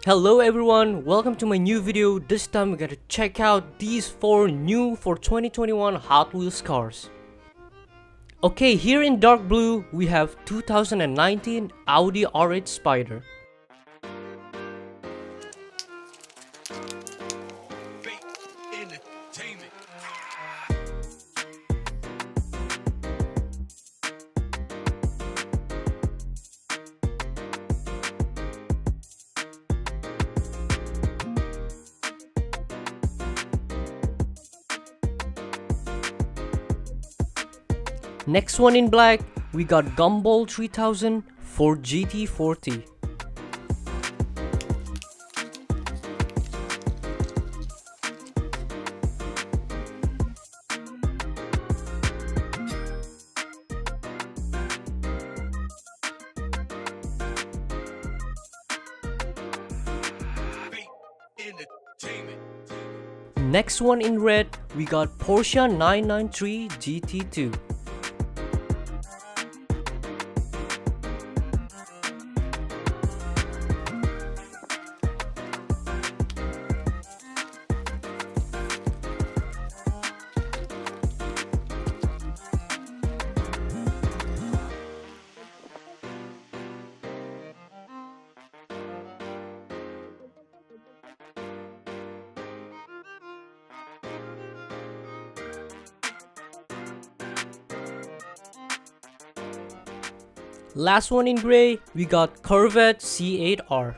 Hello everyone, welcome to my new video. This time we gotta check out these 4 new for 2021 Hot Wheels cars. Okay, here in dark blue we have 2019 Audi R8 Spyder. Next one in black, we got Gumball 3000 for GT-40. Next one in red, we got Porsche 993 GT2. Last one in gray, we got Corvette C8.R.